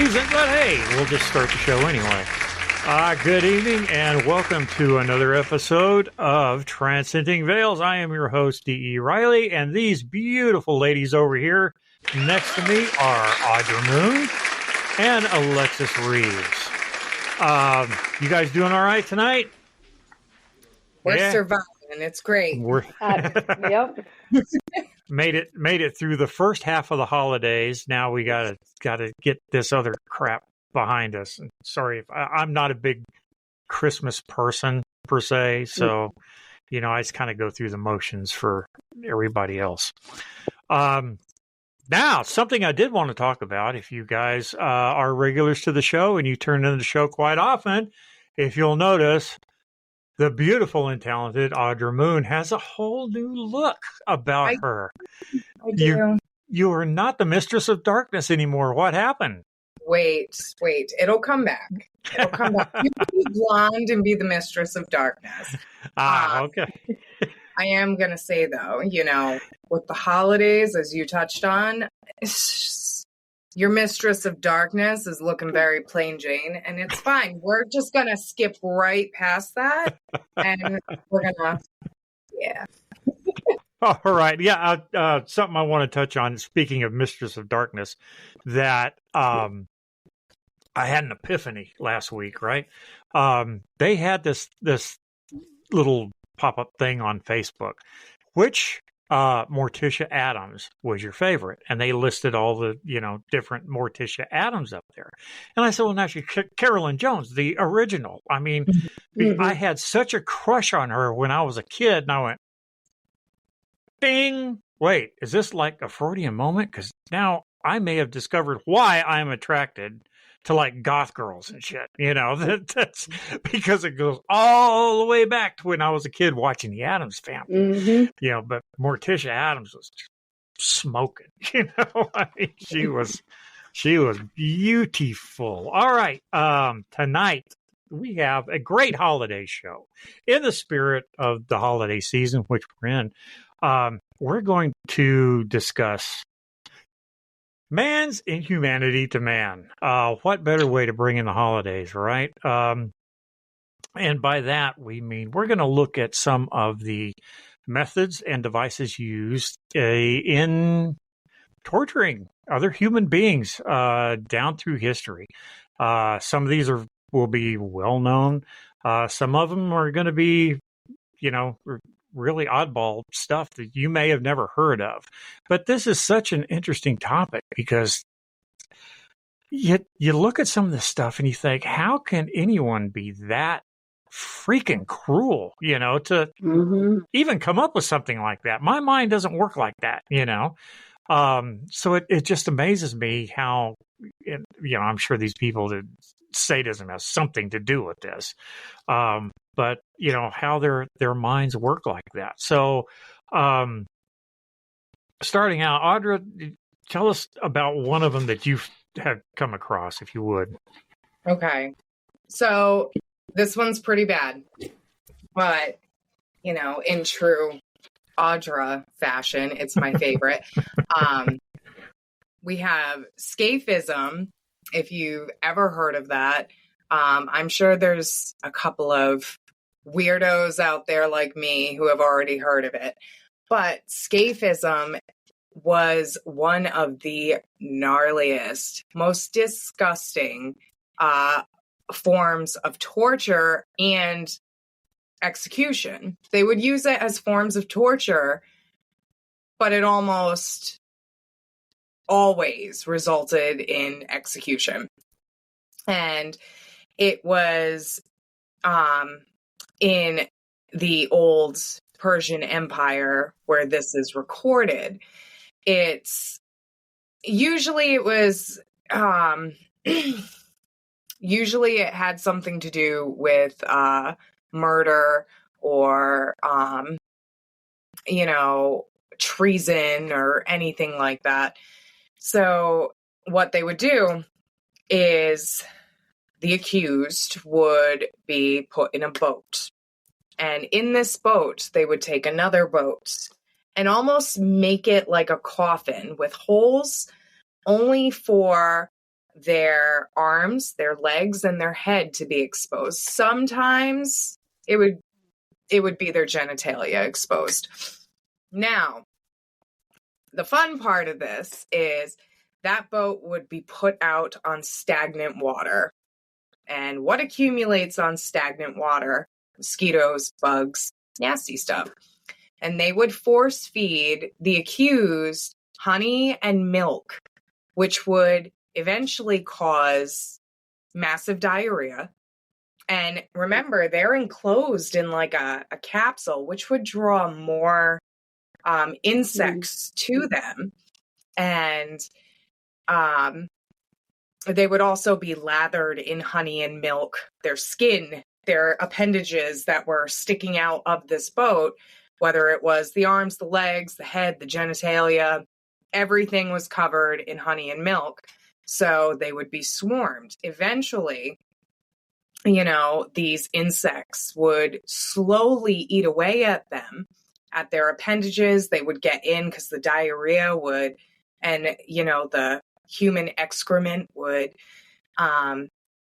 reason, but hey, we'll just start the show anyway. Good evening and welcome to another episode of Transcending Veils. I am your host, D.E. Riley, and these beautiful ladies over here next to me are Audra Moon and Alexis Reeves. You guys doing all right tonight? We're surviving. It's great. Yep. Made it through the first half of the holidays. Now we gotta get this other crap behind us. Sorry, I'm not a big Christmas person per se, so I just kind of go through the motions for everybody else. Now, something I did want to talk about, if you guys are regulars to the show and you turn in the show quite often, if you'll notice, the beautiful and talented Audra Moon has a whole new look about her. I do. You are not the mistress of darkness anymore. What happened? Wait. It'll come back. You can be blonde and be the mistress of darkness. Okay. I am going to say, though, with the holidays, as you touched on, your mistress of darkness is looking very plain Jane, and it's fine. We're just going to skip right past that, and we're going to, yeah. All right. Yeah, something I want to touch on, speaking of mistress of darkness, that I had an epiphany last week, right? They had this little pop-up thing on Facebook, which Morticia Addams was your favorite, and they listed all the different Morticia Addams up there. And I said, well, actually, Carolyn Jones, the original. I mean, I had such a crush on her when I was a kid, and I went, bing! Wait, is this like a Freudian moment? Because now I may have discovered why I'm attracted to like goth girls and shit. That's because it goes all the way back to when I was a kid watching the Addams Family. But Morticia Addams was smoking. I mean, she was beautiful. All right, tonight we have a great holiday show in the spirit of the holiday season, which we're in. We're going to discuss man's inhumanity to man. What better way to bring in the holidays, right? And by that, we mean we're going to look at some of the methods and devices used in torturing other human beings down through history. Some of these will be well known. Some of them are going to be, really oddball stuff that you may have never heard of. But this is such an interesting topic because you look at some of this stuff and you think, how can anyone be that freaking cruel, to even come up with something like that? My mind doesn't work like that, So it just amazes me how, I'm sure these people that sadism has something to do with this. But how their minds work like that. So, starting out, Audra, tell us about one of them that you have come across, if you would. Okay, so this one's pretty bad, but in true Audra fashion, it's my favorite. We have scaphism. If you've ever heard of that, I'm sure there's a couple of weirdos out there like me who have already heard of it. But scaphism was one of the gnarliest, most disgusting forms of torture and execution. They would use it as forms of torture, but it almost always resulted in execution. And it was in the old Persian Empire where this is recorded. It was usually it had something to do with murder or treason or anything like that. So what they would do is the accused would be put in a boat. And in this boat, they would take another boat and almost make it like a coffin with holes only for their arms, their legs, and their head to be exposed. Sometimes it would be their genitalia exposed. Now, the fun part of this is that boat would be put out on stagnant water. And what accumulates on stagnant water? Mosquitoes, bugs, nasty stuff. And they would force feed the accused honey and milk, which would eventually cause massive diarrhea. And remember, they're enclosed in like a capsule, which would draw more insects to them. And they would also be lathered in honey and milk. Their skin, their appendages that were sticking out of this boat, whether it was the arms, the legs, the head, the genitalia, everything was covered in honey and milk. So they would be swarmed. Eventually, these insects would slowly eat away at them, at their appendages. They would get in because the diarrhea would, and, the human excrement would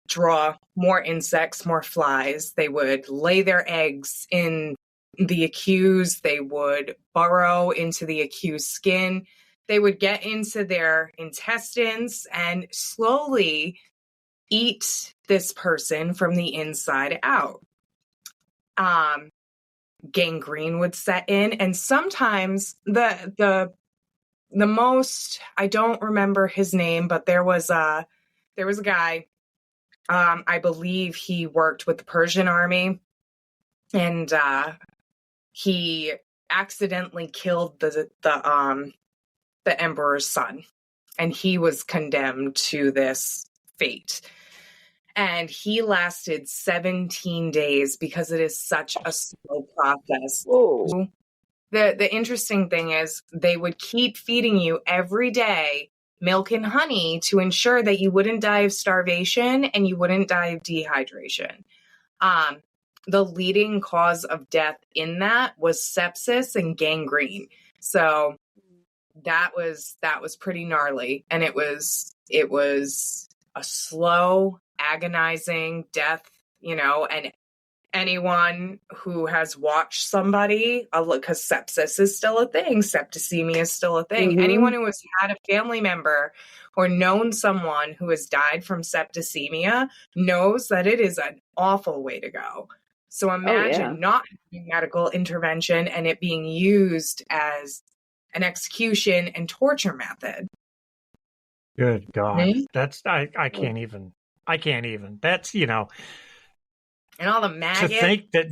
draw more insects, more flies. They would lay their eggs in the accused. They would burrow into the accused skin. They would get into their intestines and slowly eat this person from the inside out. Gangrene would set in, and sometimes the most, I don't remember his name, but there was a guy, I believe he worked with the Persian army, and he accidentally killed the emperor's son, and he was condemned to this fate. And he lasted 17 days because it is such a slow process. Whoa. The interesting thing is they would keep feeding you every day milk and honey to ensure that you wouldn't die of starvation and you wouldn't die of dehydration. The leading cause of death in that was sepsis and gangrene. So that was pretty gnarly. And it was a slow, agonizing death, and anyone who has watched somebody, because sepsis is still a thing, septicemia is still a thing. Anyone who has had a family member or known someone who has died from septicemia knows that it is an awful way to go. So imagine not having medical intervention and it being used as an execution and torture method. Good God. That's, I can't even. That's, and all the maggots. To think that,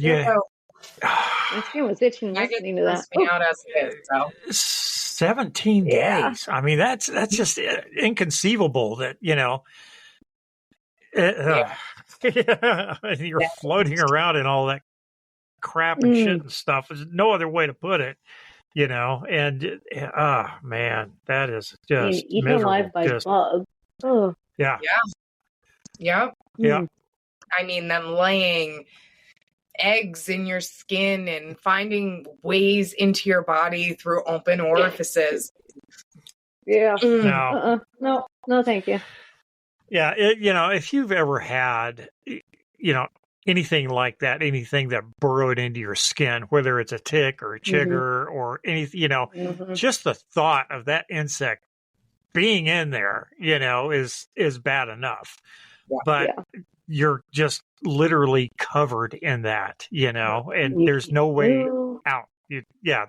My skin was itching listening to that. Me out as it is, so. 17 days. I mean, that's just inconceivable that, you're floating around in all that crap and shit and stuff. There's no other way to put it, and, man, that is just eaten alive by bugs. Oh. Yeah. Yep. Yeah. I mean, them laying eggs in your skin and finding ways into your body through open orifices. Yeah. No, thank you. Yeah. If you've ever had, anything like that, anything that burrowed into your skin, whether it's a tick or a chigger or anything, just the thought of that insect being in there, is bad enough. But you're just literally covered in that, and there's no way out.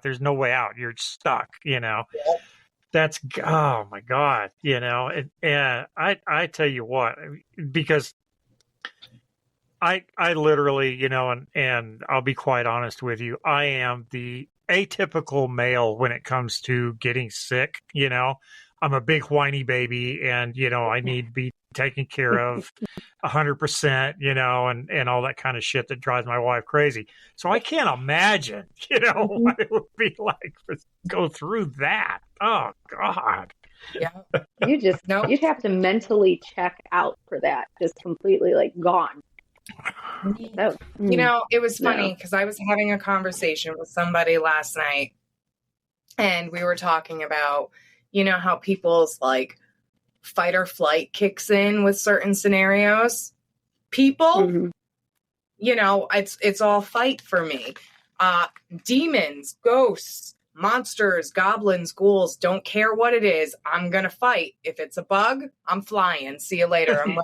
There's no way out. You're stuck, That's, oh my God, and I tell you what, because I literally, and I'll be quite honest with you, I am the atypical male when it comes to getting sick, I'm a big whiny baby and, I need to be taken care of 100%, and all that kind of shit that drives my wife crazy. So I can't imagine, what it would be like to go through that. Oh God. Yeah. You'd have to mentally check out for that. Just completely gone. It was funny because I was having a conversation with somebody last night and we were talking about, how people's fight or flight kicks in with certain scenarios. People, you know, it's all fight for me. Demons, ghosts, monsters, goblins, ghouls, don't care what it is. I'm going to fight. If it's a bug, I'm flying. See you later. I'm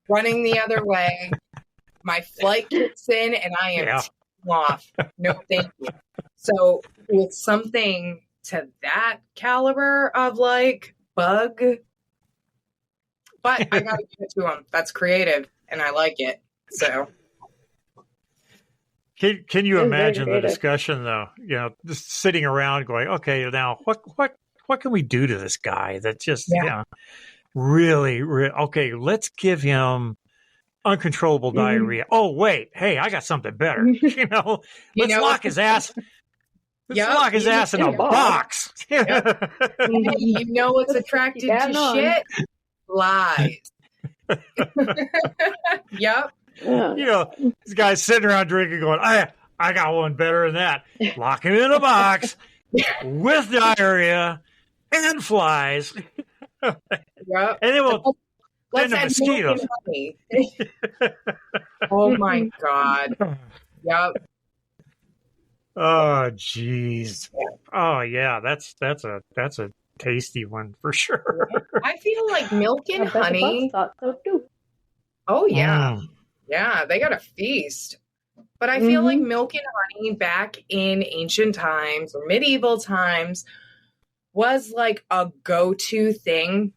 running the other way. My flight kicks in and I am off. No, thank you. So with something to that caliber of like bug, but I got to give it to him. That's creative and I like it. So. Can you imagine the discussion though? You know, just sitting around going, okay, now what can we do to this guy that just really okay, let's give him uncontrollable diarrhea. Oh wait, hey, I got something better. You know, let's lock his ass. Let's lock his ass in a box. You know what's attracted to shit? Lies. Yep. You know, this guy's sitting around drinking going, I got one better than that. Lock him in a box with diarrhea and flies. Yep. And then we'll send the mosquitoes. Oh my God. Yep. Oh jeez. Oh yeah, that's a tasty one for sure. I feel like milk and honey. Thought so too. Oh yeah. Yeah, they got a feast. But I feel like milk and honey back in ancient times or medieval times was like a go-to thing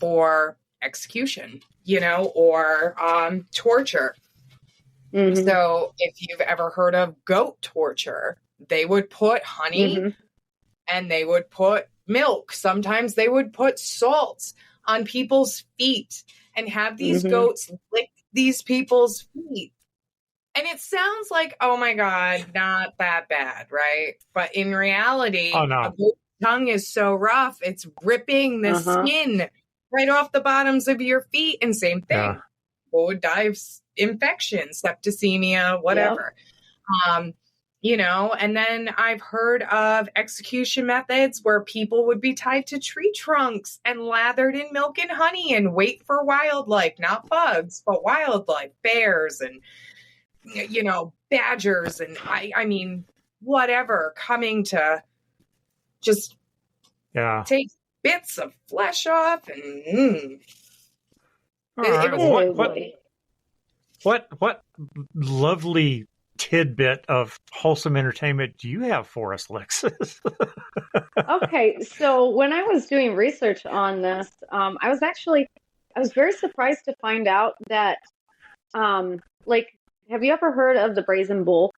for execution, you know, or torture. So if you've ever heard of goat torture, they would put honey and they would put milk. Sometimes they would put salt on people's feet and have these goats lick these people's feet. And it sounds like, oh my God, not that bad, right? But in reality, a goat's tongue is so rough, it's ripping the skin right off the bottoms of your feet. And same thing. People would die of infection, septicemia, whatever. You know, and then I've heard of execution methods where people would be tied to tree trunks and lathered in milk and honey and wait for wildlife, not bugs, but wildlife, bears and, you know, badgers. And I mean, whatever, coming to just take bits of flesh off and What lovely tidbit of wholesome entertainment do you have for us, Alexis? Okay, so when I was doing research on this, I was very surprised to find out that, like, have you ever heard of the brazen bull?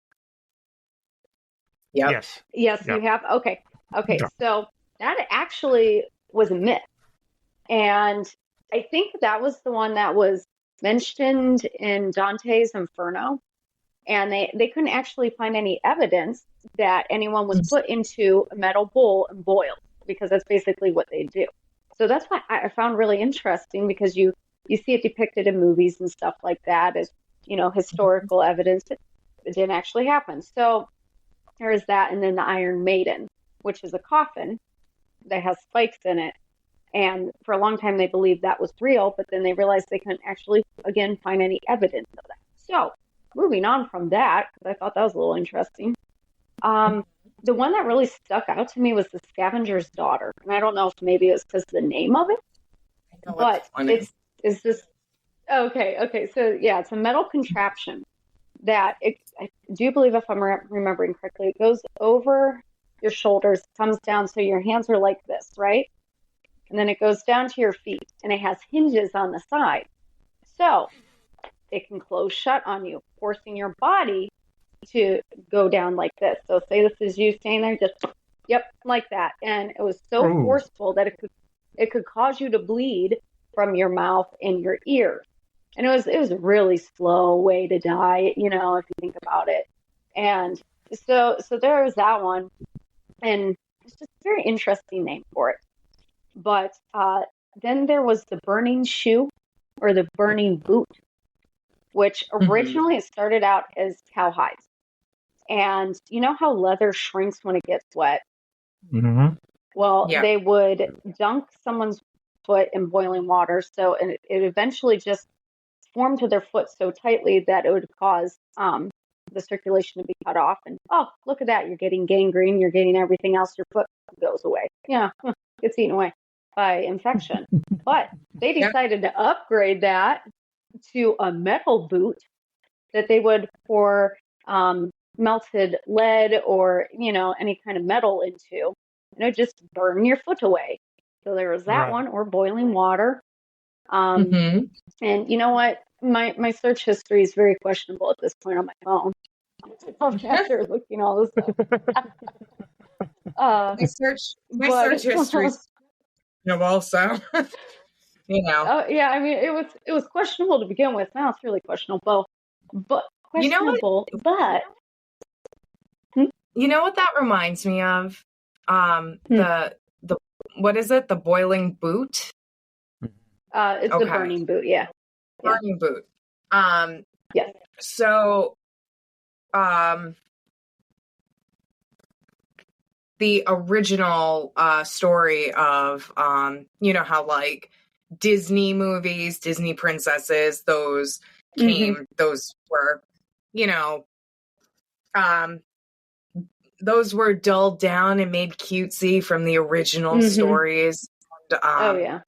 Yes. Yes, you have? Okay. So that actually was a myth. And I think that was the one that was mentioned in Dante's Inferno. And they couldn't actually find any evidence that anyone was put into a metal bowl and boiled, because that's basically what they do. So that's what I found really interesting, because you see it depicted in movies and stuff like that as, you know, historical evidence. It didn't actually happen. So there is that. And then the Iron Maiden, which is a coffin that has spikes in it. And for a long time, they believed that was real, but then they realized they couldn't actually, again, find any evidence of that. So moving on from that, because I thought that was a little interesting. The one that really stuck out to me was the Scavenger's Daughter. And I don't know if maybe it was because of the name of it, but it's this. Okay. So yeah, it's a metal contraption that I do believe, if I'm remembering correctly, it goes over your shoulders, comes down, so your hands are like this, right? And then it goes down to your feet, and it has hinges on the side. So it can close shut on you, forcing your body to go down like this. So say this is you staying there, just, like that. And it was so forceful that it could cause you to bleed from your mouth and your ears. And it was a really slow way to die, you know, if you think about it. And so there was that one. And it's just a very interesting name for it. But then there was the burning shoe, or the burning boot, which originally it started out as cowhides. And you know how leather shrinks when it gets wet? Well, Yeah. they would dunk someone's foot in boiling water, so it eventually just formed to their foot so tightly that it would cause the circulation to be cut off. And oh, look at that! You're getting gangrene. You're getting everything else. Your foot goes away. Yeah, gets eaten away by infection. But they decided to upgrade that to a metal boot that they would pour melted lead or any kind of metal into, and it would just burn your foot away. So there was that one, or boiling water. And you know what? My search history is very questionable at this point on my phone. After looking all this stuff. My search history is also. Oh yeah, I mean it was questionable to begin with. Now it's really questionable. But questionable, but you know what that reminds me of? The what is it? The boiling boot? It's the burning boot, yeah. Burning boot. Yes. So the original story of how like Disney movies, Disney princesses, those were those were dulled down and made cutesy from the original stories. And,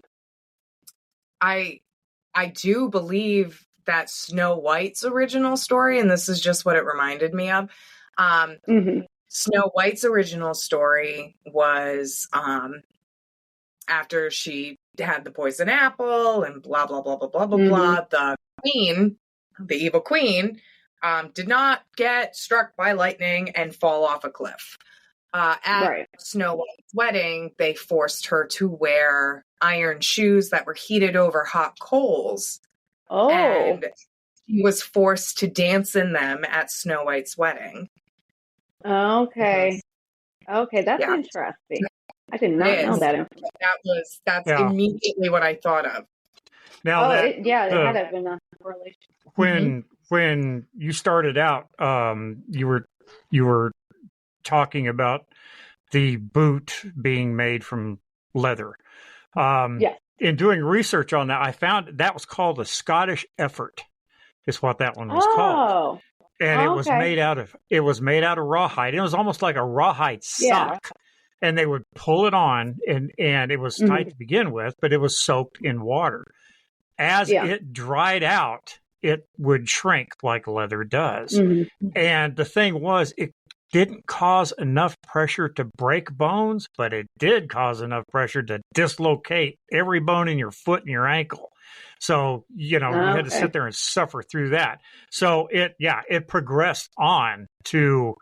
I do believe that Snow White's original story, and this is just what it reminded me of. Snow White's original story was after she had the poison apple and blah, blah, blah, blah, blah, blah, blah. The queen, the evil queen, did not get struck by lightning and fall off a cliff. At Snow White's wedding, they forced her to wear iron shoes that were heated over hot coals. Oh. And she was forced to dance in them at Snow White's wedding. Okay. Okay, that's interesting. I did not know that. That's immediately what I thought of. Now it had to have been a correlation. When you started out, you were talking about the boot being made from leather. Yes. In doing research on that, I found that was called a Scottish effort. Is what that one was called. And it was made out of rawhide. It was almost like a rawhide sock. And they would pull it on, and it was tight to begin with, but it was soaked in water. As it dried out, it would shrink like leather does. And the thing was, it didn't cause enough pressure to break bones, but it did cause enough pressure to dislocate every bone in your foot and your ankle. So, you had to sit there and suffer through that. So it progressed on to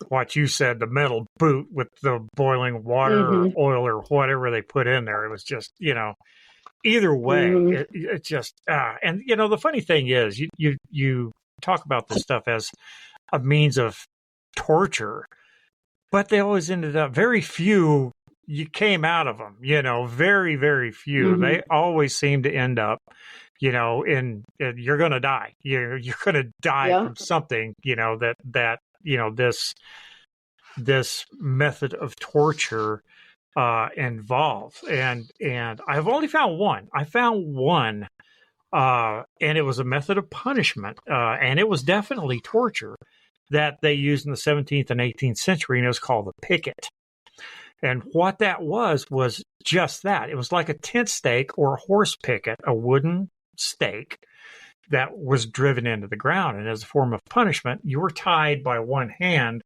what you said, the metal boot with the boiling water or oil or whatever they put in there. It was just, either way, it just, and the funny thing is you talk about this stuff as a means of torture, but they always ended up, very few you came out of them, very, very few. They always seem to end up, in you're going to die. You're going to die from something, this method of torture involved. And I've only found one. I found one, and it was a method of punishment, and it was definitely torture that they used in the 17th and 18th century, and it was called the picket. And what that was just that. It was like a tent stake or a horse picket, a wooden stake that was driven into the ground. And as a form of punishment, you were tied by one hand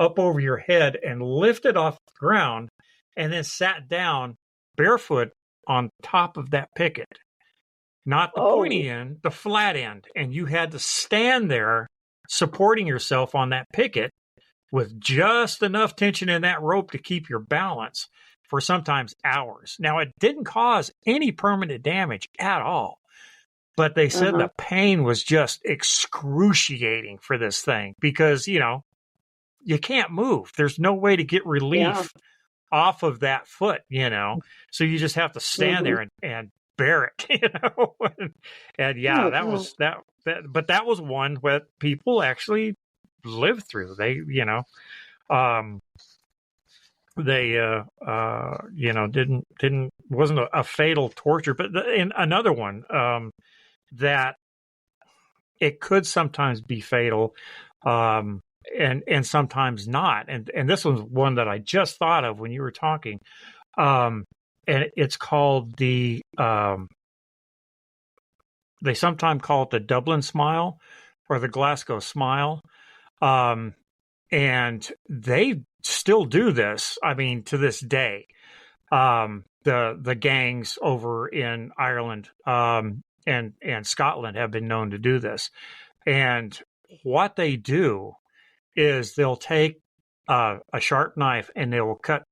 up over your head and lifted off the ground, and then sat down barefoot on top of that picket. Not the pointy end, the flat end. And you had to stand there supporting yourself on that picket with just enough tension in that rope to keep your balance for sometimes hours. Now, it didn't cause any permanent damage at all, but they said the pain was just excruciating for this thing because, you can't move. There's no way to get relief off of that foot, so you just have to stand there and bear it, and that was that. But that was one that people actually lived through. They, they didn't wasn't a fatal torture. But in another one that it could sometimes be fatal, and sometimes not. And this was one that I just thought of when you were talking, and it's called the they sometimes call it the Dublin Smile or the Glasgow Smile, and they still do this. I mean, to this day, the gangs over in Ireland and Scotland have been known to do this. And what they do is they'll take a sharp knife and they will cut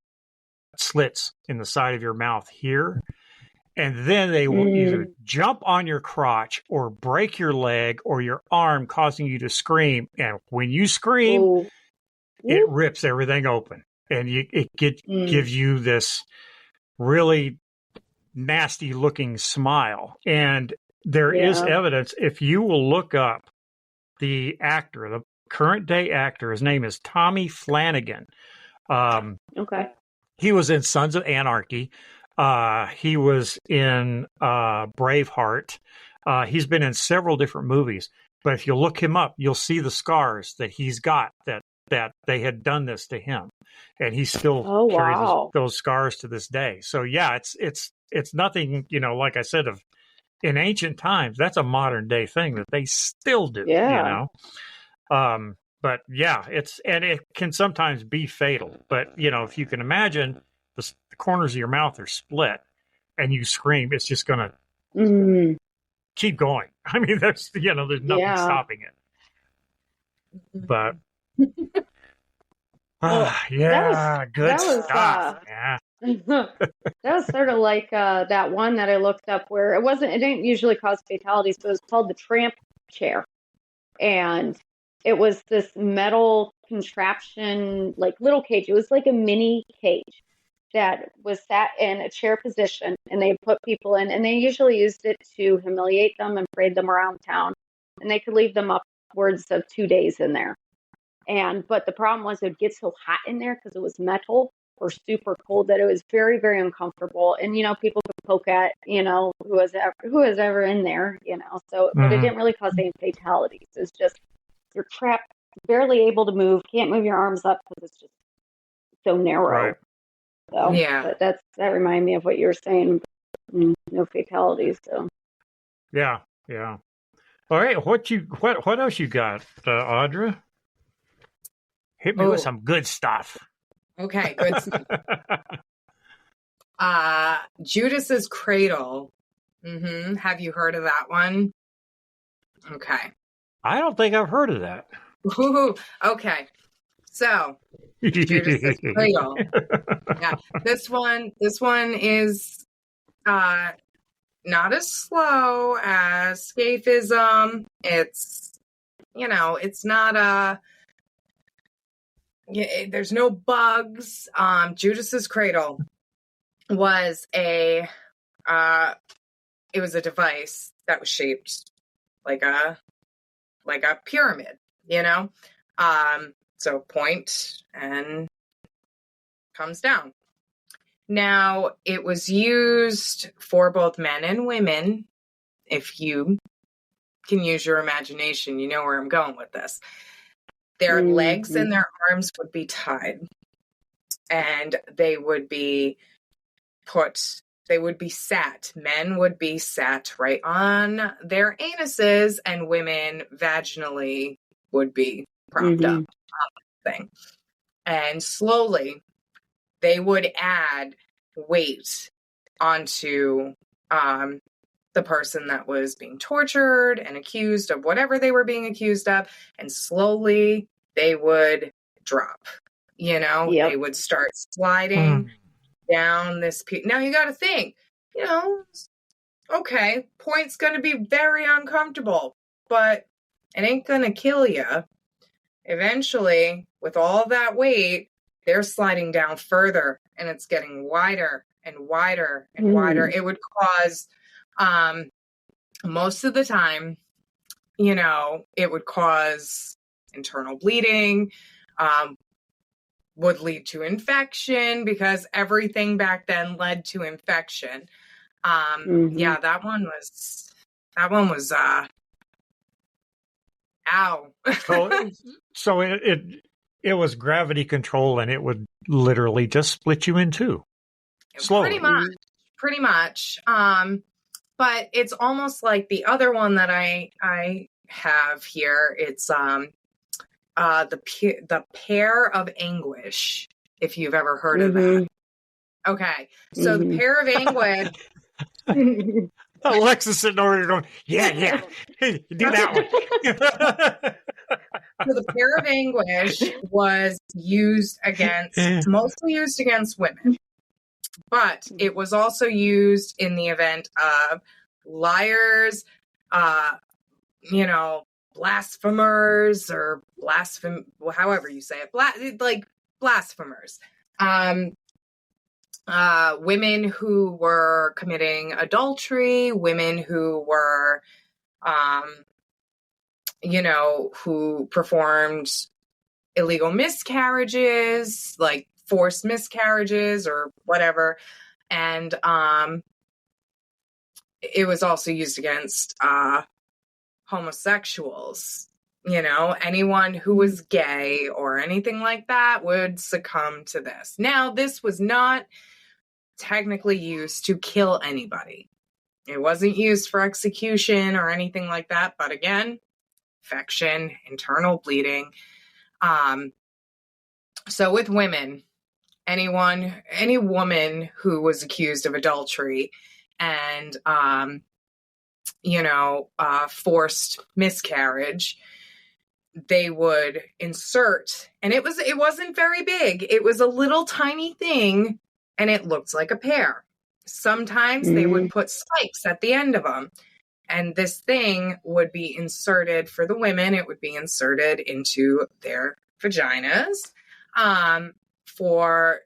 slits in the side of your mouth here. And then they will either jump on your crotch or break your leg or your arm, causing you to scream. And when you scream, it rips everything open. And it gives you this really nasty looking smile. And there is evidence, if you will look up the actor, the current day actor, his name is Tommy Flanagan. Okay. He was in Sons of Anarchy. He was in Braveheart. He's been in several different movies. But if you look him up, you'll see the scars that he's got that they had done this to him. And he still carries those scars to this day. So yeah, it's nothing, like I said, in ancient times, that's a modern day thing that they still do, But yeah, it can sometimes be fatal. But, if you can imagine the corners of your mouth are split and you scream, it's just going to keep going. I mean, there's nothing stopping it. But good stuff. That was sort of like that one that I looked up where it didn't usually cause fatalities, but it was called the tramp chair. And it was this metal contraption, like little cage. It was like a mini cage that was sat in a chair position, and they put people in, and they usually used it to humiliate them and parade them around town. And they could leave them upwards of 2 days in there. But the problem was it would get so hot in there because it was metal or super cold that it was very, very uncomfortable. And, people could poke at, who was ever in there, so, but it didn't really cause any fatalities. It's just, you're trapped, barely able to move, can't move your arms up because it's just so narrow. Right. So, but that reminded me of what you were saying. No fatalities. So. Yeah. All right. What else you got, Audra? Hit me with some good stuff. Okay, good stuff. Judas's Cradle. Have you heard of that one? Okay. I don't think I've heard of that. Ooh, okay. So, Judas's Cradle. Yeah, this one is not as slow as escapism. It's not there's no bugs. Judas's Cradle was it was a device that was shaped like a pyramid, so point and comes down. Now, it was used for both men and women. If you can use your imagination, you know where I'm going with this. Their legs and their arms would be tied, and they would be sat. Men would be sat right on their anuses, and women vaginally would be propped up on the thing. And slowly, they would add weight onto the person that was being tortured and accused of whatever they were being accused of, and slowly they would drop. They would start sliding down this. Now you got to think, okay, point's going to be very uncomfortable, but it ain't going to kill you. Eventually, with all that weight, they're sliding down further, and it's getting wider and wider and wider. It would cause, most of the time, it would cause internal bleeding, would lead to infection because everything back then led to infection. Yeah, that one was ow. So it was gravity control, and it would literally just split you in two. Slowly. Pretty much. But it's almost like the other one that I have here. It's the pair of anguish, if you've ever heard of that. Okay, so the pair of anguish. Alexis sitting over there going, yeah, do that one. So the pair of anguish was mostly used against women, but it was also used in the event of liars, blasphemers, or however you say it, like blasphemers. Women who were committing adultery, women who were, who performed illegal miscarriages, like forced miscarriages or whatever. And it was also used against homosexuals. Anyone who was gay or anything like that would succumb to this. Now, this was not technically used to kill anybody. It wasn't used for execution or anything like that. But again, infection, internal bleeding. So with women, any woman who was accused of adultery and, forced miscarriage, they would insert, and it wasn't very big. It was a little tiny thing, and it looked like a pear. Sometimes they would put spikes at the end of them, and this thing would be inserted for the women. It would be inserted into their vaginas. For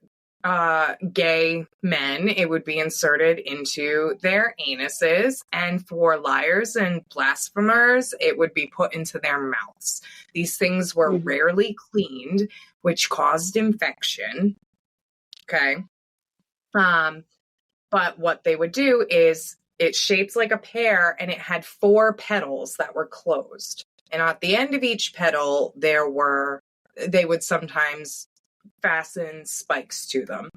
gay men, it would be inserted into their anuses, and for liars and blasphemers, it would be put into their mouths. These things were rarely cleaned, which caused infection. Okay. But what they would do is it shaped like a pear, and it had 4 petals that were closed. And at the end of each petal, they would sometimes fasten spikes to them.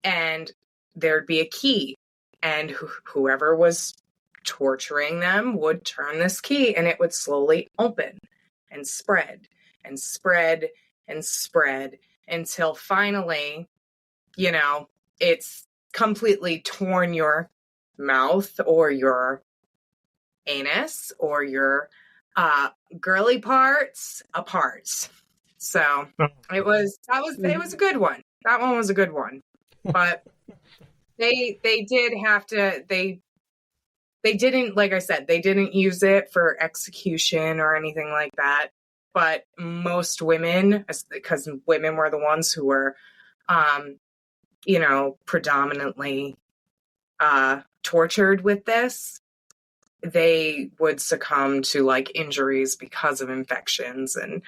And there'd be a key, and whoever was torturing them would turn this key, and it would slowly open and spread and spread and spread until finally, it's completely torn your mouth or your anus or your girly parts apart. So it was a good one. That one was a good one. But they didn't, like I said, they didn't use it for execution or anything like that. But most women, because women were the ones who were, predominantly tortured with this, they would succumb to like injuries because of infections. And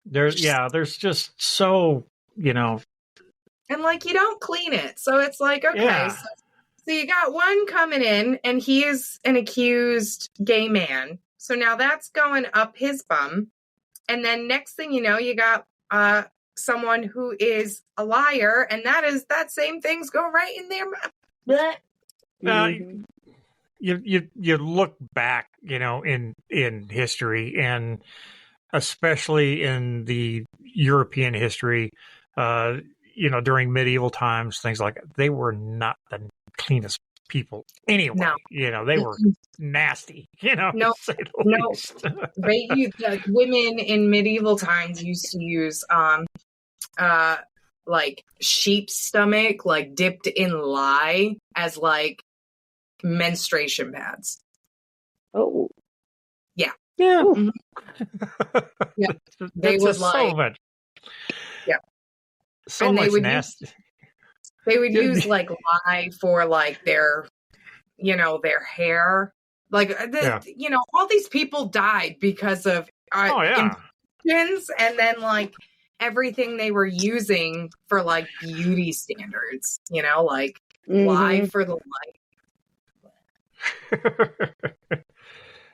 there's just so, and like, you don't clean it. So it's like, okay, yeah. So you got one coming in, and he is an accused gay man. So now that's going up his bum. And then next thing you know, you got someone who is a liar, and that same thing's going right in their mouth. You look back, in history, and especially in the European history, during medieval times, things like that, they were not the cleanest people anyway. No. They were nasty, No, to say the least. Women in medieval times used to use like sheep's stomach, like dipped in lye, as like menstruation pads. Oh. Yeah. Yeah. Mm-hmm. Yeah. They would so much. Yeah. So and much nasty. They would use like lye for like their hair. Like, all these people died because of questions, and then like everything they were using for like beauty standards, like lie for the light.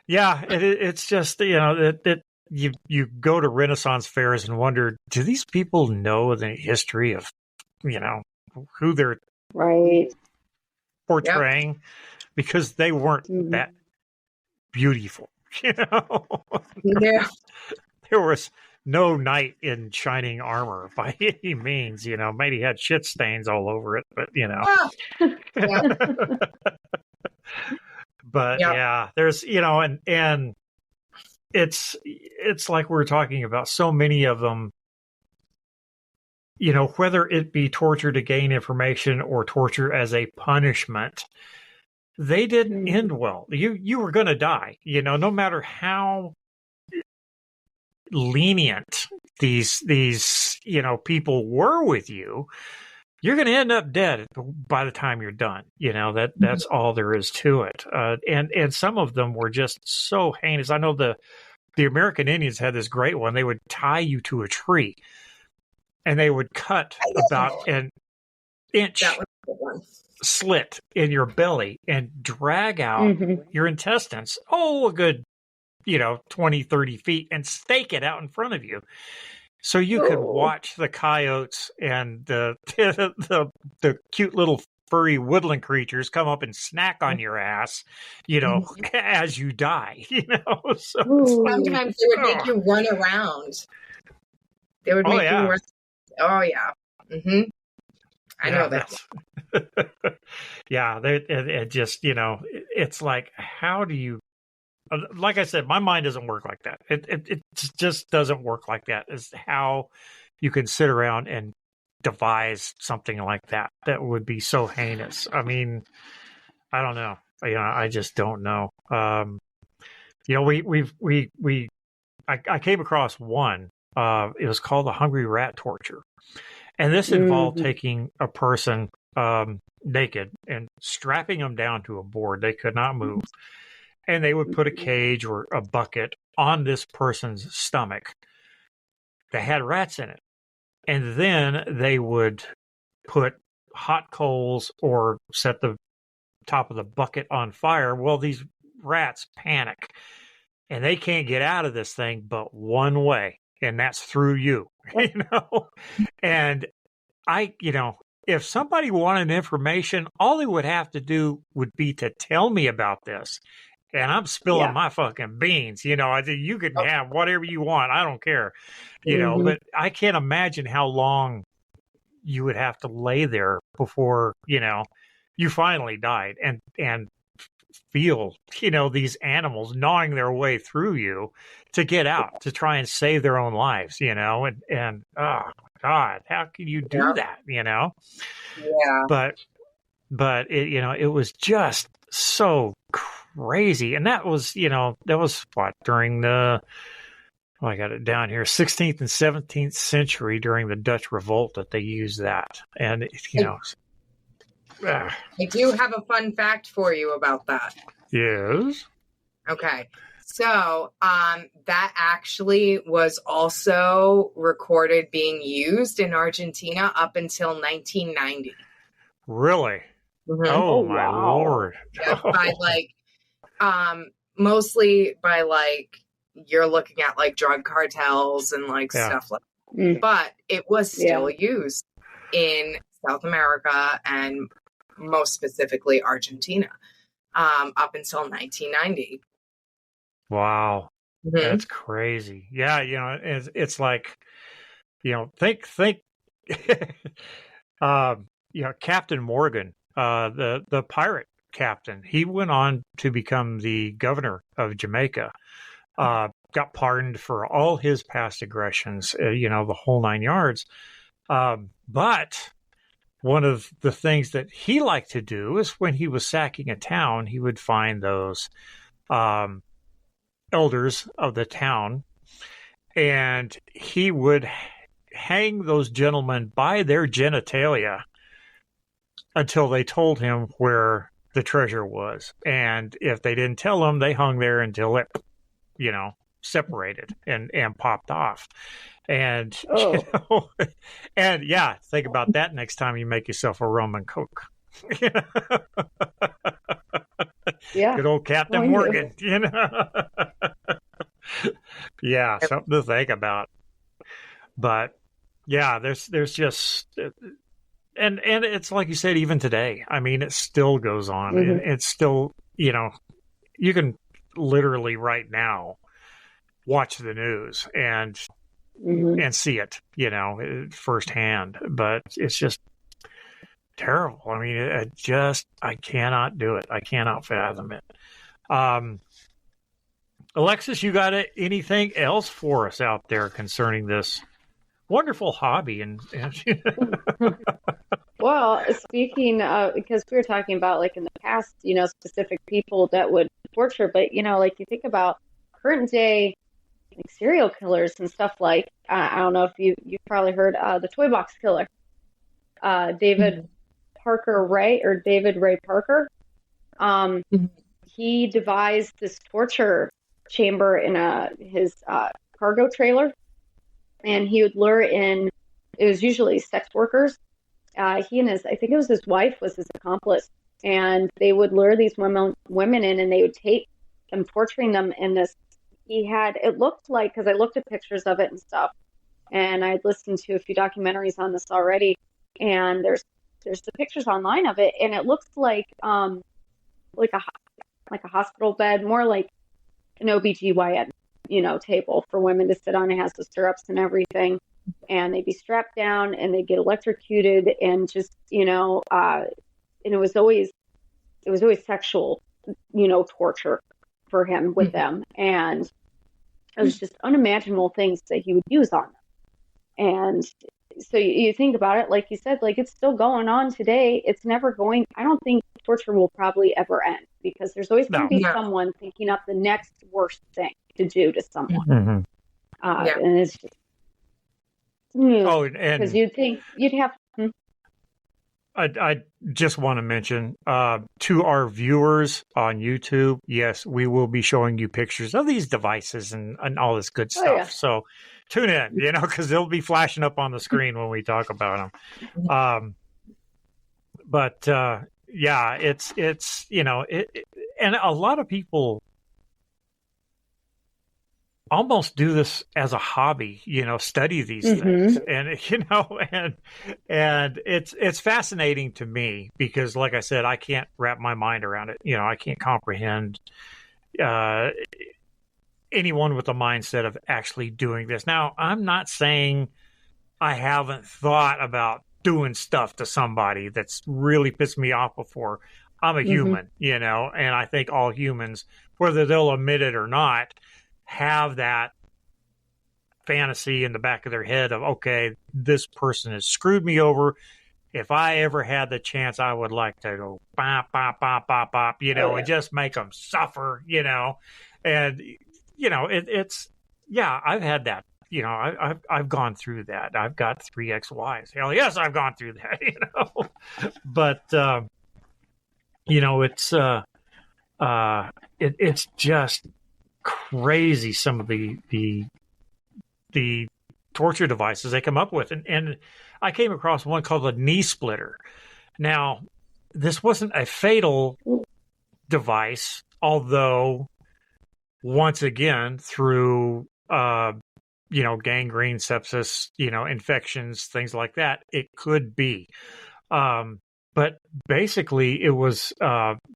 Yeah, it's just that you go to Renaissance fairs and wonder, do these people know the history of who they're portraying? Yep. Because they weren't that beautiful, Yeah. There was no knight in shining armor by any means, maybe had shit stains all over it, but Yeah. But yeah, there's and it's like we're talking about so many of them, whether it be torture to gain information or torture as a punishment, they didn't end well. You were going to die, no matter how lenient these people were with you. You're going to end up dead by the time you're done. That's all there is to it. And some of them were just so heinous. I know the American Indians had this great one. They would tie you to a tree, and they would cut about an inch slit in your belly and drag out your intestines. A good 20, 30 feet, and stake it out in front of you. So you could watch the coyotes and the cute little furry woodland creatures come up and snack on your ass, as you die. So sometimes they would make you run around. They would make you run. Oh yeah. I know that. Yeah, it just it's like, how do you? Like I said, my mind doesn't work like that. It just doesn't work like that. Is how you can sit around and devise something like that would be so heinous. I mean, I don't know. I just don't know. I came across one. It was called the hungry rat torture, and this involved taking a person naked and strapping them down to a board. They could not move. And they would put a cage or a bucket on this person's stomach that had rats in it. And then they would put hot coals or set the top of the bucket on fire. Well, these rats panic, and they can't get out of this thing but one way, and that's through you. And if somebody wanted information, all they would have to do would be to tell me about this. And I'm spilling my fucking beans. You can have whatever you want. I don't care. But I can't imagine how long you would have to lay there before, you finally died and feel, these animals gnawing their way through you to get out, to try and save their own lives, and oh God, how can you do that, Yeah. But it was just so crazy. And that was what, during the, I got it down here, 16th and 17th century, during the Dutch Revolt, that they used that. And, I do have a fun fact for you about that. Yes. Okay. So that actually was also recorded being used in Argentina up until 1990. Really? Oh, my Lord. Yeah, by mostly by you're looking at drug cartels and stuff like that. But it was still used in South America and most specifically Argentina up until 1990. Wow. That's crazy. Yeah, it's like, think Captain Morgan, the pirate captain, he went on to become the governor of Jamaica, got pardoned for all his past aggressions, the whole 9 yards. But one of the things that he liked to do is when he was sacking a town, he would find those elders of the town, and he would hang those gentlemen by their genitalia until they told him where the treasure was. And if they didn't tell him, they hung there until it, separated and popped off. And, Oh. and yeah, think about that next time you make yourself a rum and Coke. Yeah. Good old Captain Morgan, Yeah, something to think about. But yeah, there's just, and it's like you said, even today, I mean, it still goes on. Mm-hmm. It's still, you can literally right now watch the news and see it, firsthand. But it's just terrible. I mean, I cannot do it. I cannot fathom it. Alexis, you got anything else for us out there concerning this wonderful hobby? And Well, speaking of, because we were talking about like in the past, specific people that would torture, but like you think about current day like serial killers and stuff like, I don't know if you've probably heard the toy box killer, David Ray Parker. He devised this torture chamber in his cargo trailer, and he would lure in, it was usually sex workers. He and I think it was his wife was his accomplice, and they would lure these women in, and they would tape them, torturing them in this. It looked like, because I looked at pictures of it and stuff, and I'd listened to a few documentaries on this already, and there's the pictures online of it, and it looks like a hospital bed, more like an OBGYN, table for women to sit on. It has the stirrups and everything, and they'd be strapped down and they'd get electrocuted, and just, and it was always sexual, torture for him with them. And it was just unimaginable things that he would use on them. And so you think about it, like you said, like it's still going on today. It's never going, I don't think torture will probably ever end, because there's always going to be someone thinking up the next worst thing to do to someone. And it's just, because you'd think you'd have. I just want to mention to our viewers on YouTube, yes, we will be showing you pictures of these devices and all this good stuff. Yeah. So tune in, because they'll be flashing up on the screen when we talk about them. But yeah, it's and a lot of people almost do this as a hobby, study these things, and and it's fascinating to me, because like I said, I can't wrap my mind around it. I can't comprehend anyone with the mindset of actually doing this. Now, I'm not saying I haven't thought about doing stuff to somebody that's really pissed me off before. I'm a human, and I think all humans, whether they'll admit it or not, have that fantasy in the back of their head of, okay, this person has screwed me over. If I ever had the chance, I would like to go bop, bop, bop, bop, bop, and just make them suffer, and, it's, I've had that, I've gone through that. I've got 3 ex-wives. Hell yes, I've gone through that, but, it's just crazy, some of the torture devices they come up with, and I came across one called a knee splitter. Now, this wasn't a fatal device, although once again, through gangrene, sepsis, infections, things like that, it could be. But basically, it was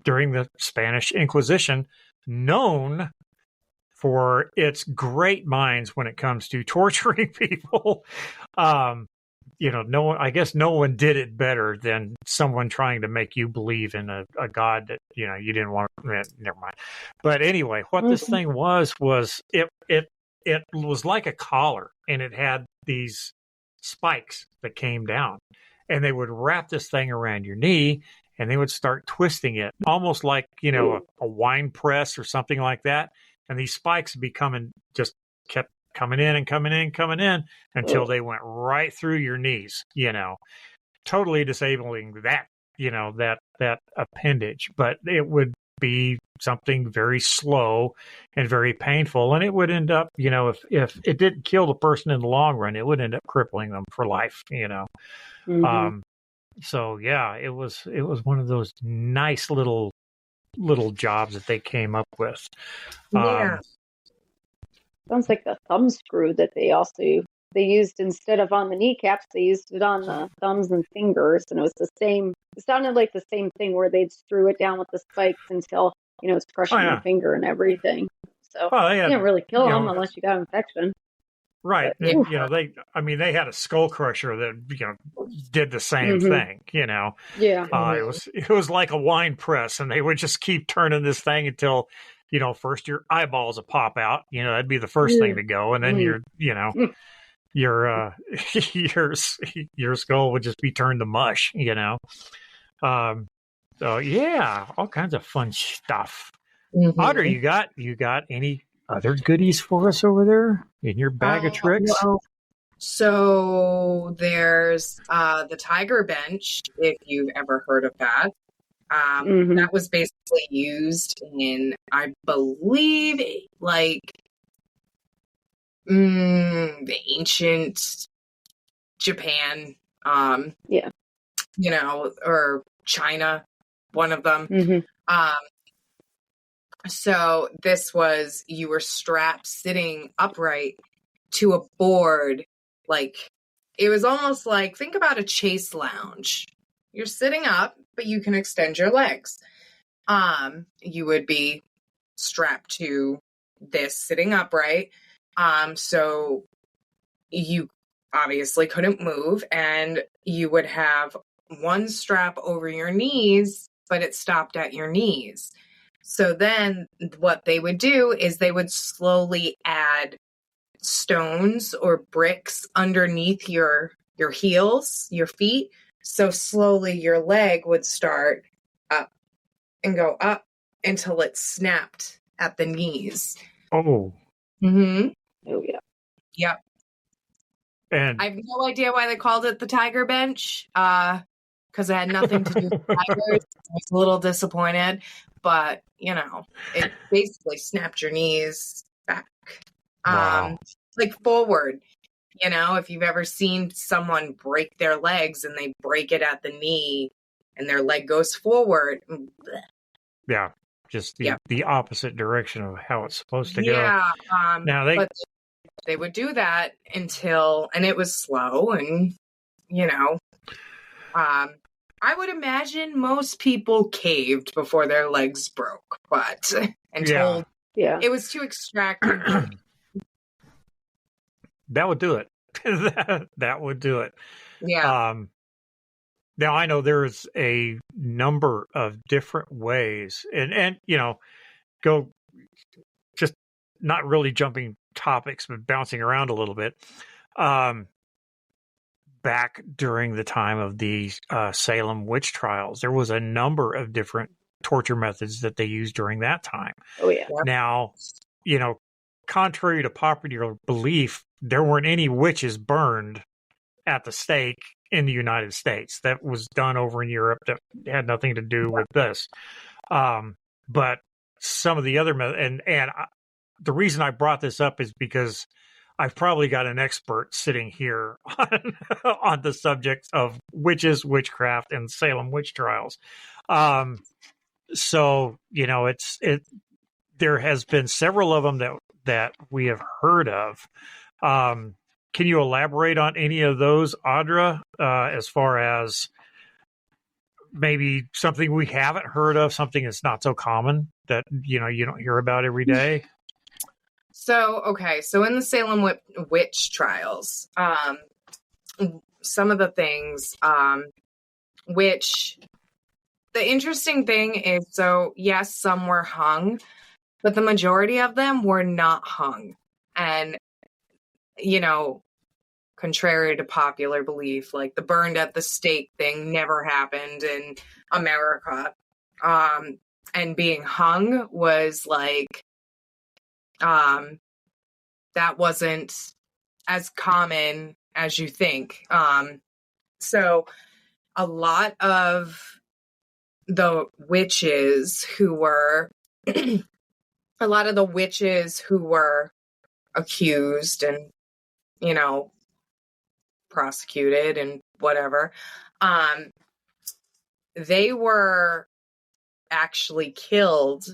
during the Spanish Inquisition, known for its great minds when it comes to torturing people. I guess no one did it better than someone trying to make you believe in a God that, you didn't want to, never mind. But anyway, what this thing was it was like a collar, and it had these spikes that came down, and they would wrap this thing around your knee, and they would start twisting it almost like, a wine press or something like that. And these spikes just kept coming in and coming in, coming in until they went right through your knees, totally disabling that, that appendage. But it would be something very slow and very painful. And it would end up, if it didn't kill the person in the long run, it would end up crippling them for life, Mm-hmm. So yeah, it was one of those nice little jobs that they came up with. Yeah. Sounds like the thumb screw that they used instead of on the kneecaps, they used it on the thumbs and fingers, and it was the same. It sounded like the same thing where they'd screw it down with the spikes until it's crushing your finger and everything. So Well, you didn't really kill them unless you got infection. Right. But, And, they had a skull crusher that, did the same thing, Yeah. It was like a wine press, and they would just keep turning this thing until, first your eyeballs would pop out, that'd be the first thing to go. And then your skull would just be turned to mush, So yeah, all kinds of fun stuff. Audra, you got any other goodies for us over there in your bag of tricks? Well, so there's the Tiger Bench, if you've ever heard of that. That was basically used in, I believe, like the ancient Japan, or China, one of them. So this was, you were strapped sitting upright to a board. Like, it was almost like, think about a chase lounge. You're sitting up, but you can extend your legs. You would be strapped to this sitting upright. So you obviously couldn't move, and you would have one strap over your knees, but it stopped at your knees. So then what they would do is they would slowly add stones or bricks underneath your heels, your feet. So slowly your leg would start up and go up until it snapped at the knees. Oh. Mm-hmm. Oh, yeah. Yep. And I have no idea why they called it the Tiger Bench, because it had nothing to do with tigers. I was a little disappointed, but it basically snapped your knees back, like forward. If you've ever seen someone break their legs and they break it at the knee and their leg goes forward. Yeah, just the opposite direction of how it's supposed to go. Yeah. Now but they would do that and it was slow, and I would imagine most people caved before their legs broke, but told it was too extractive. That would do it. That would do it. Yeah. Now I know there's a number of different ways, and go just not really jumping topics, but bouncing around a little bit. Back during the time of the Salem witch trials, there was a number of different torture methods that they used during that time. Oh yeah. Now, contrary to popular belief, there weren't any witches burned at the stake in the United States. That was done over in Europe. That had nothing to do with this. But some of the other methods, and the reason I brought this up is because I've probably got an expert sitting here on the subject of witches, witchcraft, and Salem witch trials. So there has been several of them that we have heard of. Can you elaborate on any of those, Audra, as far as maybe something we haven't heard of, something that's not so common that you don't hear about every day? So in the Salem witch trials, some of the things, which the interesting thing is, so yes, some were hung, but the majority of them were not hung. And, contrary to popular belief, like the burned at the stake thing never happened in America. And being hung was like, that wasn't as common as you think. So a lot of the witches who were, a lot of the witches who were accused and, you know, prosecuted and whatever, they were actually killed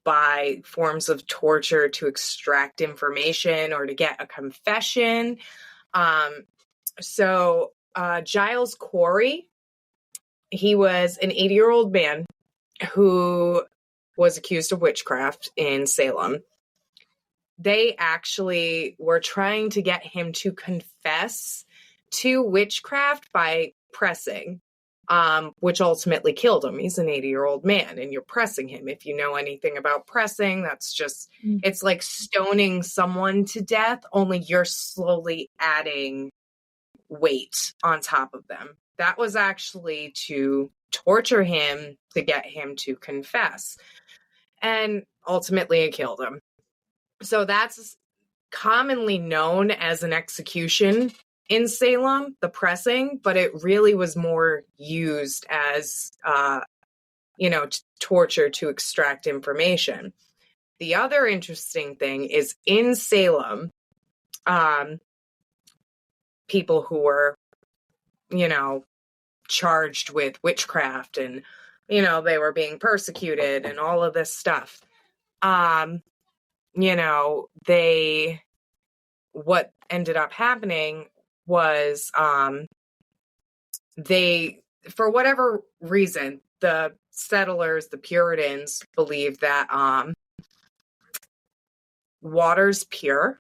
by forms of torture to extract information or to get a confession. So Giles Corey, he was an 80-year-old man who was accused of witchcraft in Salem. They actually were trying to get him to confess to witchcraft by pressing, which ultimately killed him. He's an 80-year-old man, and you're pressing him. If you know anything about pressing, that's just, it's like stoning someone to death, only you're slowly adding weight on top of them. That was actually to torture him to get him to confess. And ultimately it killed him. So that's commonly known as an execution in Salem, the pressing, but it really was more used as, torture to extract information. The other interesting thing is in Salem, people who were, charged with witchcraft and, they were being persecuted and all of this stuff. What ended up happening was, for whatever reason, the settlers, the Puritans, believed that, water's pure.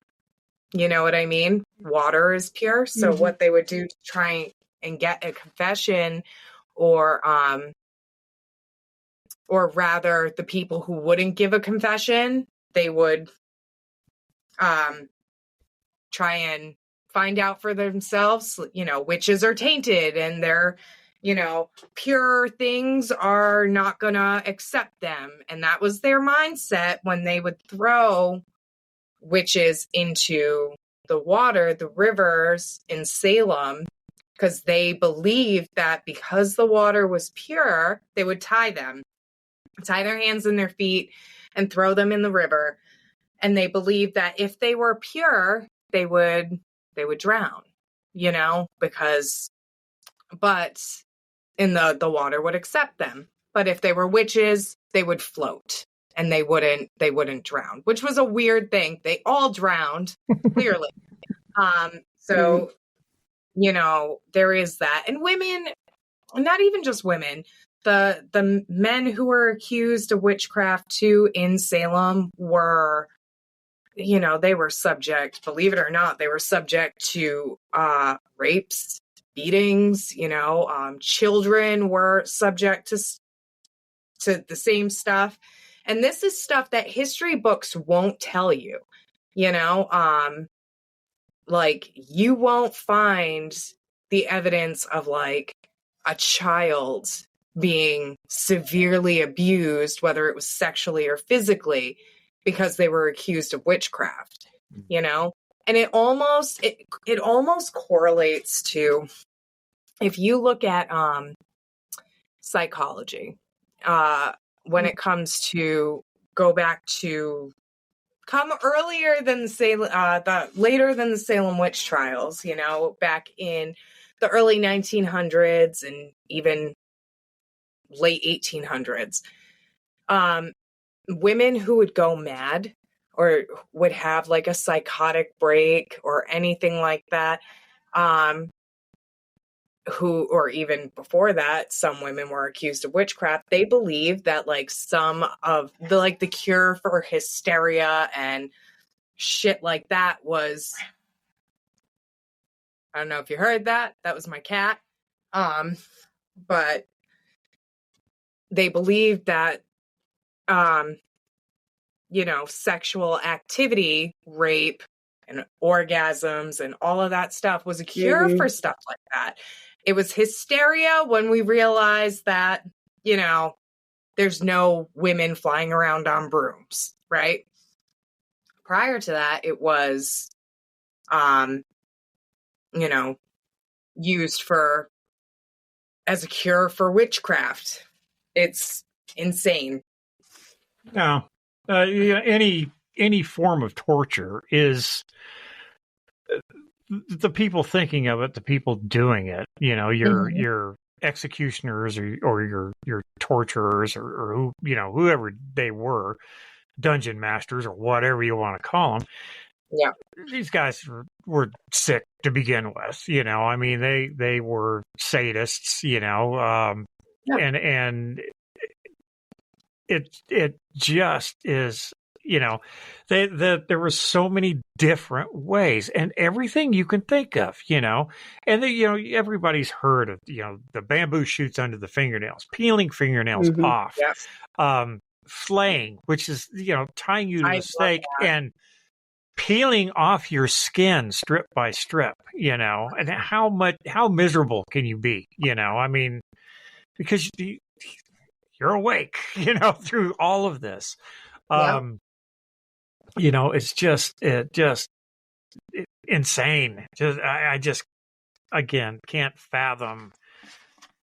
You know what I mean? Water is pure. So what they would do to try and get a confession, or rather the people who wouldn't give a confession, they would try and find out for themselves, witches are tainted and they're, pure things are not gonna accept them. And that was their mindset when they would throw witches into the water, the rivers in Salem, because they believed that because the water was pure, they would tie their hands and their feet and throw them in the river. And they believed that if they were pure, they would drown, but in the water would accept them. But if they were witches, they would float and they wouldn't drown, which was a weird thing. They all drowned, clearly. So, there is that. And women, not even just women, the men who were accused of witchcraft too in Salem were, they were subject, believe it or not, they were subject to rapes, beatings, children were subject to the same stuff. And this is stuff that history books won't tell you, like you won't find the evidence of like a child being severely abused, whether it was sexually or physically, because they were accused of witchcraft, and it almost correlates to, if you look at psychology, when it comes to come earlier than later than the Salem witch trials, back in the early 1900s and even late 1800s, women who would go mad or would have like a psychotic break or anything like that, or even before that, some women were accused of witchcraft. They believed that like some of the cure for hysteria and shit like that was, I don't know if you heard that. That was my cat. But they believed that, sexual activity, rape and orgasms and all of that stuff was a cure for stuff like that. It was hysteria when we realized that, there's no women flying around on brooms, right? Prior to that, it was, used as a cure for witchcraft. It's insane. No, any form of torture is the people thinking of it, the people doing it. Your executioners or your torturers or who whoever they were, dungeon masters or whatever you want to call them. Yeah, these guys were sick to begin with. I mean, they were sadists. And it just is. There were so many different ways and everything you can think of. And everybody's heard of the bamboo shoots under the fingernails, peeling fingernails off, flaying, which is tying you to the stake and peeling off your skin strip by strip, and how miserable can you be? I mean, because you're awake, through all of this. It's just insane. I just, again, can't fathom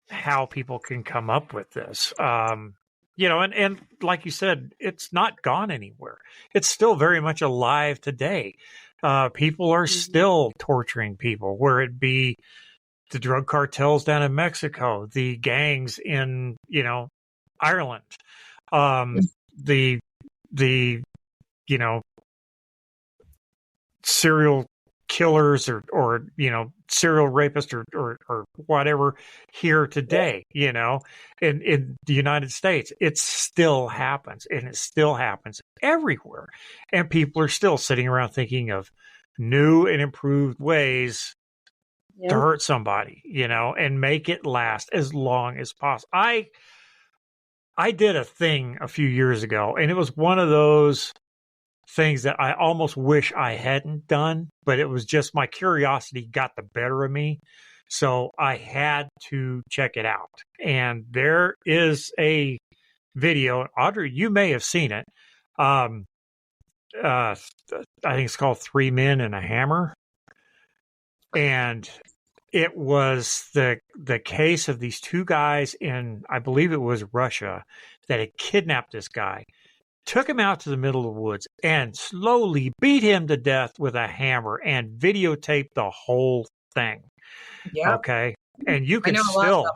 how people can come up with this. And like you said, it's not gone anywhere. It's still very much alive today. People are still torturing people, where it be the drug cartels down in Mexico, the gangs in, Ireland, the serial killers or serial rapists or whatever here today, in the United States. It still happens, and it still happens everywhere. And people are still sitting around thinking of new and improved ways to hurt somebody, and make it last as long as possible. I did a thing a few years ago, and it was one of those things that I almost wish I hadn't done, but it was just my curiosity got the better of me. So I had to check it out. And there is a video. Audra, you may have seen it. I think it's called 3 Men and a Hammer. And it was the case of these two guys in, I believe it was Russia, that had kidnapped this guy, took him out to the middle of the woods, and slowly beat him to death with a hammer and videotaped the whole thing. Yeah. Okay. And you can still,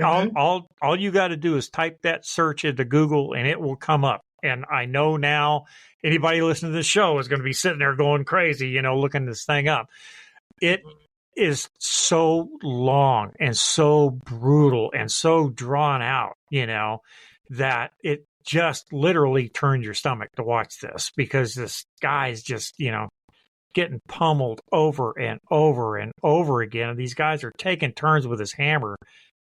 all you got to do is type that search into Google and it will come up. And I know now anybody listening to this show is going to be sitting there going crazy, looking this thing up. It is so long and so brutal and so drawn out, that it just literally turned your stomach to watch this, because this guy's just, getting pummeled over and over and over again. And these guys are taking turns with his hammer,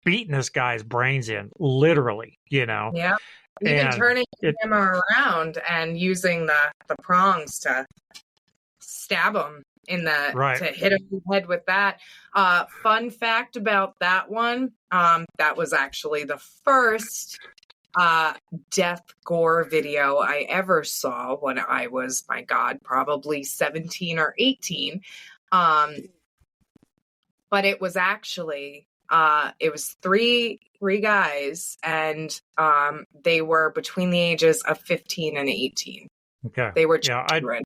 beating this guy's brains in, literally, Yeah. Even turning the hammer around and using the prongs to stab him in the, to hit him in the head with that. Fun fact about that one, that was actually the first death gore video I ever saw when I was, my God, probably 17 or 18. But it was actually, it was three guys, and they were between the ages of 15 and 18. Okay. They were children.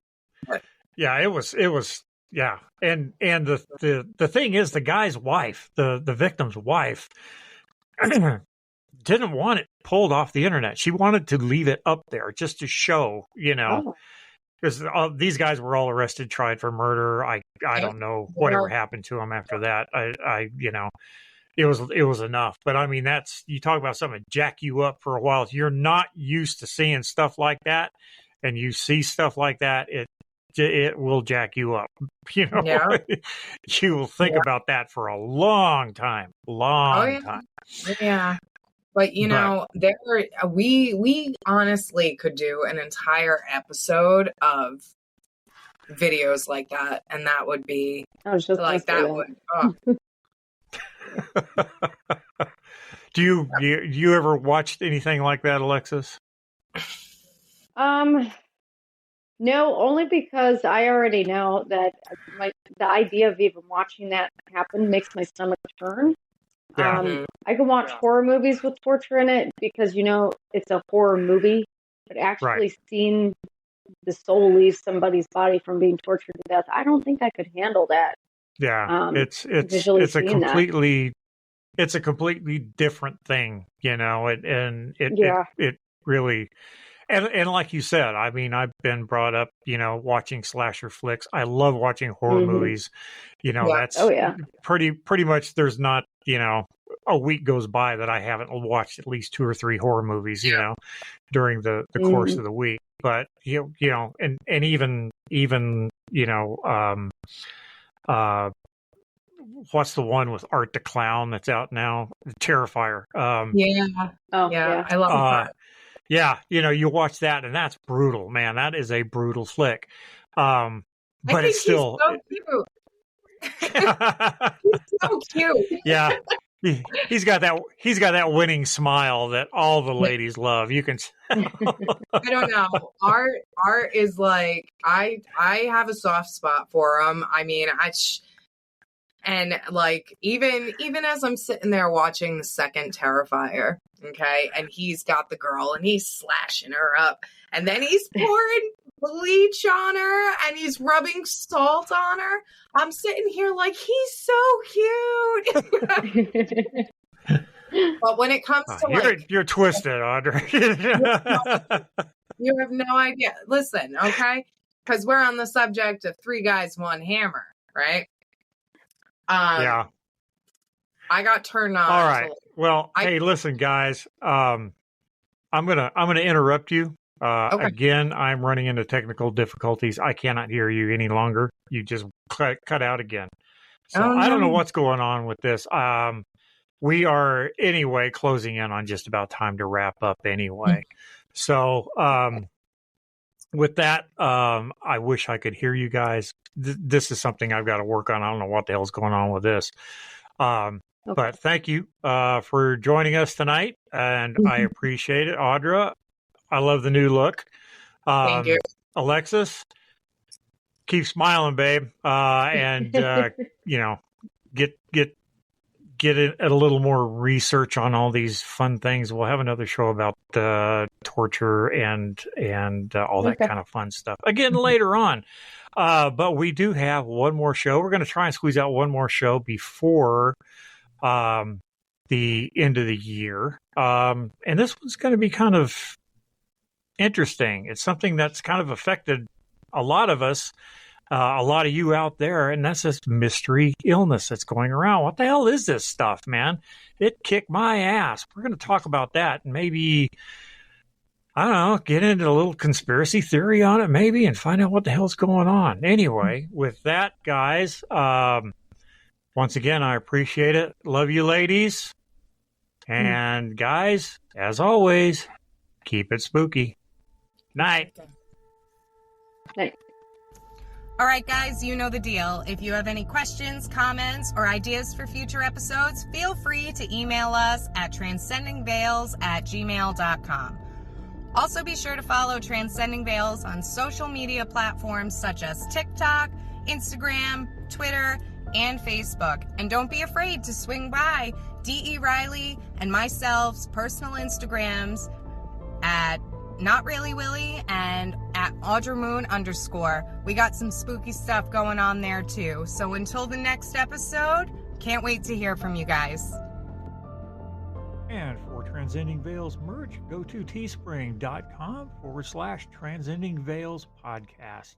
It was. Yeah. And the thing is, the guy's wife, the victim's wife, didn't want it pulled off the internet. She wanted to leave it up there just to show, because these guys were all arrested, tried for murder. I don't know whatever happened to them after that. It was enough. But I mean, you talk about something to jack you up for a while. If you're not used to seeing stuff like that, and you see stuff like that, it will jack you up. You will think about that for a long time. Time. Yeah. But we honestly could do an entire episode of videos like that, and that would be like that. Do you ever watched anything like that, Alexis? No, only because I already know that the idea of even watching that happen makes my stomach turn. Yeah. I can watch horror movies with torture in it because, it's a horror movie, but actually seeing the soul leave somebody's body from being tortured to death, I don't think I could handle that. Yeah. It's visually a completely different thing, it really, and like you said, I mean, I've been brought up, watching slasher flicks. I love watching horror movies. That's pretty much, there's not, a week goes by that I haven't watched at least 2 or 3 horror movies, during the course of the week. But and even what's the one with Art the Clown that's out now? Terrifier. I love that. Yeah, you watch that and that's brutal, man. That is a brutal flick. But it's still he's so cute. He's so cute. Yeah. He's got that winning smile that all the ladies love. You can I don't know. Art is like, I have a soft spot for him. I mean, and like even as I'm sitting there watching the second Terrifier, okay, and he's got the girl and he's slashing her up, and then he's pouring bleach on her and he's rubbing salt on her. I'm sitting here like, he's so cute. But when it comes to you're twisted, Audra. You have no idea. Listen, okay, because we're on the subject of 3 guys, 1 hammer, right? Yeah. I got turned on. All right. Well, hey, listen, guys. I'm gonna interrupt you. Okay. Again, I'm running into technical difficulties. I cannot hear you any longer. You just cut out again. So I don't know what's going on with this. We are anyway closing in on just about time to wrap up anyway. So with that, I wish I could hear you guys. This is something I've got to work on. I don't know what the hell's going on with this. But thank you for joining us tonight, and I appreciate it. Audra, I love the new look. Thank you. Alexis, keep smiling, babe, and get a little more research on all these fun things. We'll have another show about torture and all that kind of fun stuff again later on. But we do have one more show. We're going to try and squeeze out one more show before the end of the year. And this one's going to be kind of interesting. It's something that's kind of affected a lot of us, a lot of you out there, and that's this mystery illness that's going around. What the hell is this stuff, man? It kicked my ass. We're going to talk about that and maybe, I don't know, get into a little conspiracy theory on it maybe and find out what the hell's going on. Anyway, with that, guys, once again, I appreciate it. Love you, ladies. And guys, as always, keep it spooky. Night. Night. All right, guys, you know the deal. If you have any questions, comments, or ideas for future episodes, feel free to email us at transcendingveils@gmail.com. Also, be sure to follow Transcending Veils on social media platforms such as TikTok, Instagram, Twitter, and Facebook. And don't be afraid to swing by D.E. Riley and myself's personal Instagrams at Not Really Willy and at Audra Moon _. We got some spooky stuff going on there too. So until the next episode, can't wait to hear from you guys. And for Transcending Veils merch, go to teespring.com/Transcending Veils podcast.